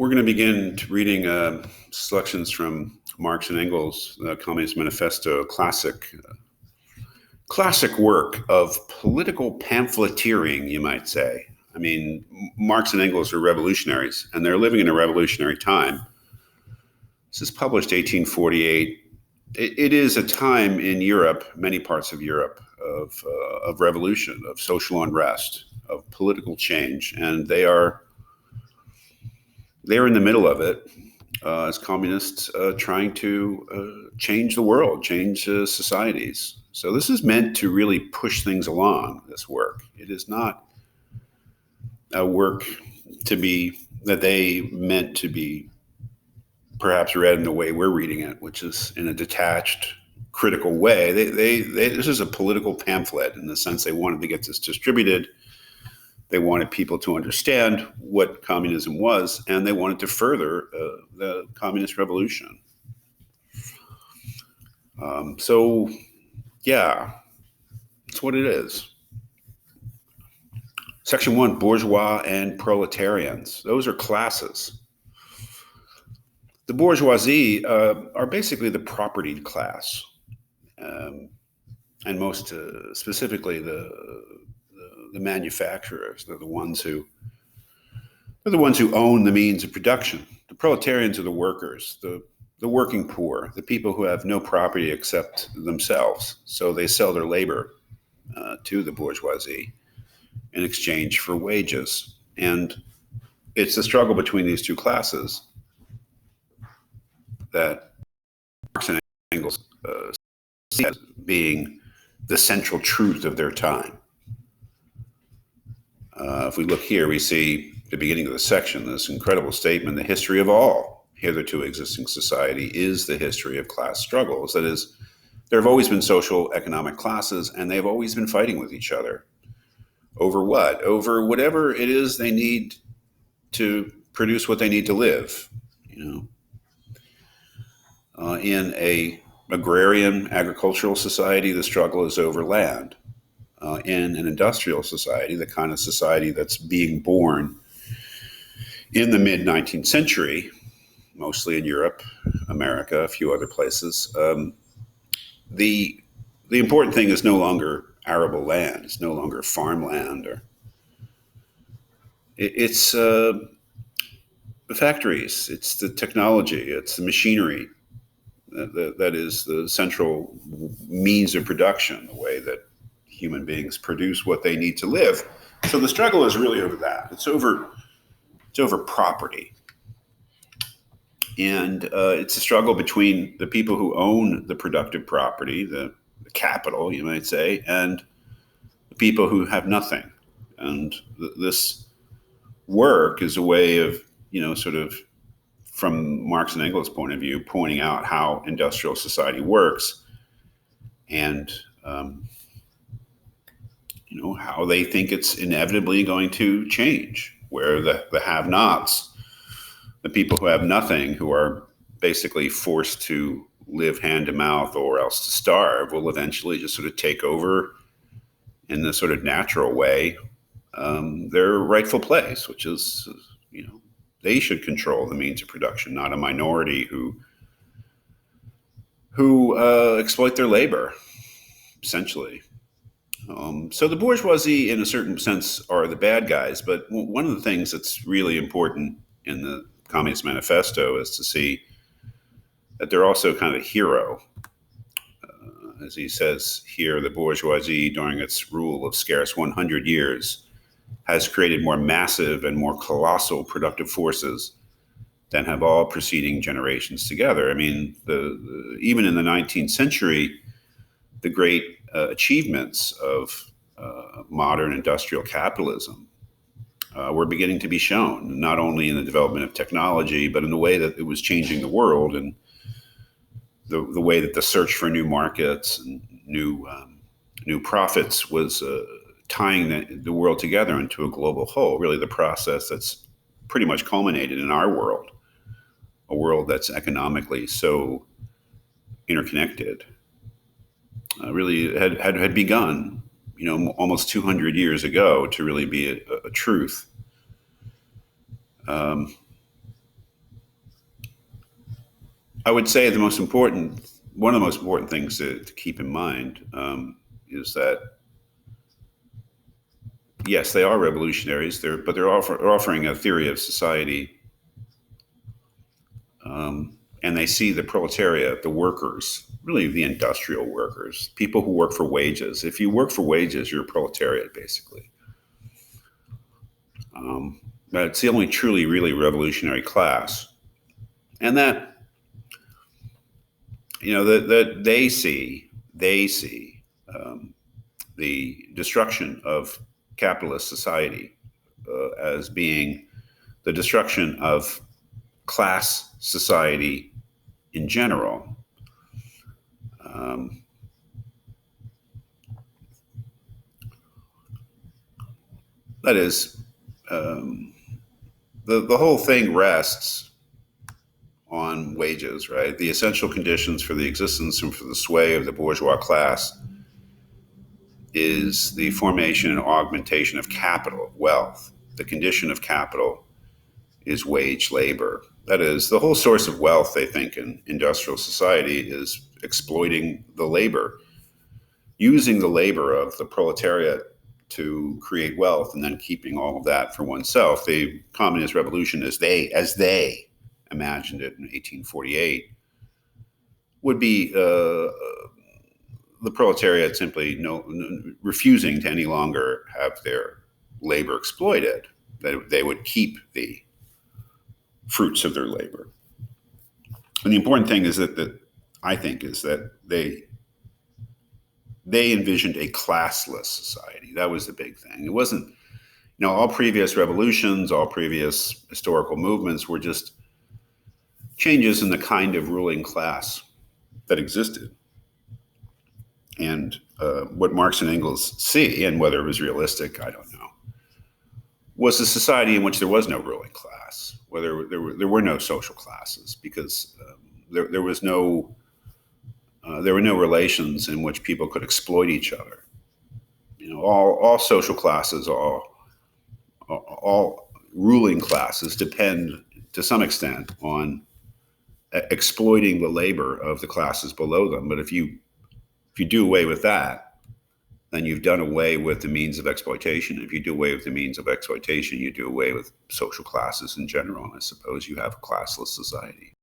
We're going to begin reading selections from Marx and Engels' Communist Manifesto, classic work of political pamphleteering, you might say. I mean, Marx and Engels are revolutionaries, and they're living in a revolutionary time. This is published 1848. It is a time in Europe, many parts of Europe, of revolution, of social unrest, of political change, and they are in the middle of it as communists trying to change the world, change societies. So this is meant to really push things along, this work. It is not a work that they meant to be perhaps read in the way we're reading it, which is in a detached, critical way. This is a political pamphlet in the sense they wanted to get this distributed. They wanted people to understand what communism was, and they wanted to further the communist revolution. Yeah, that's what it is. Section 1, bourgeois and proletarians. Those are classes. The bourgeoisie are basically the propertied class, and most specifically the manufacturers. They're the ones who own the means of production. The proletarians are the workers, the working poor, the people who have no property except themselves. So they sell their labor to the bourgeoisie in exchange for wages. And it's the struggle between these two classes that Marx and Engels see as being the central truth of their time. If we look here, we see the beginning of the section, this incredible statement: the history of all hitherto existing society is the history of class struggles. That is, there have always been social economic classes, and they've always been fighting with each other. Over what? Over whatever it is they need to produce what they need to live. In a agrarian agricultural society, the struggle is over land. In an industrial society, the kind of society that's being born in the mid-19th century, mostly in Europe, America, a few other places, the important thing is no longer arable land. It's no longer farmland. It's the factories. It's the technology. It's the machinery that is the central means of production, the way that human beings produce what they need to live. So the struggle is really over that. It's over property. And it's a struggle between the people who own the productive property, the capital, you might say, and the people who have nothing. And this work is a way of, sort of from Marx and Engels' point of view, pointing out how industrial society works and how they think it's inevitably going to change, where the have-nots, the people who have nothing, who are basically forced to live hand to mouth or else to starve, will eventually just sort of take over in the sort of natural way their rightful place, which is, they should control the means of production, not a minority who exploit their labor, essentially. So the bourgeoisie, in a certain sense, are the bad guys. But one of the things that's really important in the Communist Manifesto is to see that they're also kind of a hero. As he says here, the bourgeoisie, during its rule of scarce 100 years, has created more massive and more colossal productive forces than have all preceding generations together. I mean, even in the 19th century, the great achievements of modern industrial capitalism were beginning to be shown, not only in the development of technology, but in the way that it was changing the world, and the way that the search for new markets and new profits was tying the world together into a global whole. Really, the process that's pretty much culminated in our world, a world that's economically so interconnected. Really had begun, almost 200 years ago, to really be a truth. I would say one of the most important things to keep in mind is that yes, they are revolutionaries. But they're offering a theory of society, and they see the proletariat, the workers, really the industrial workers, people who work for wages. If you work for wages, you're a proletariat, basically. But it's the only truly, really revolutionary class, and that that they see the destruction of capitalist society as being the destruction of class society in general. Um, that is, um, the whole thing rests on wages, right? The essential conditions for the existence and for the sway of the bourgeois class is the formation and augmentation of capital, wealth. The condition of capital is wage labor. That is, the whole source of wealth, they think, in industrial society is exploiting the labor, using the labor of the proletariat to create wealth, and then keeping all of that for oneself. The communist revolution, as they imagined it in 1848, would be the proletariat simply refusing to any longer have their labor exploited. They would keep the fruits of their labor. And the important thing is that I think is that they envisioned a classless society. That was the big thing. It wasn't, all previous revolutions, all previous historical movements were just changes in the kind of ruling class that existed. And what Marx and Engels see, and whether it was realistic, I don't know, was a society in which there was no ruling class, where there were no social classes, because there were no relations in which people could exploit each other. All social classes, all ruling classes depend to some extent on exploiting the labor of the classes below them. But if you do away with that, then you've done away with the means of exploitation. If you do away with the means of exploitation, you do away with social classes in general, and I suppose you have a classless society.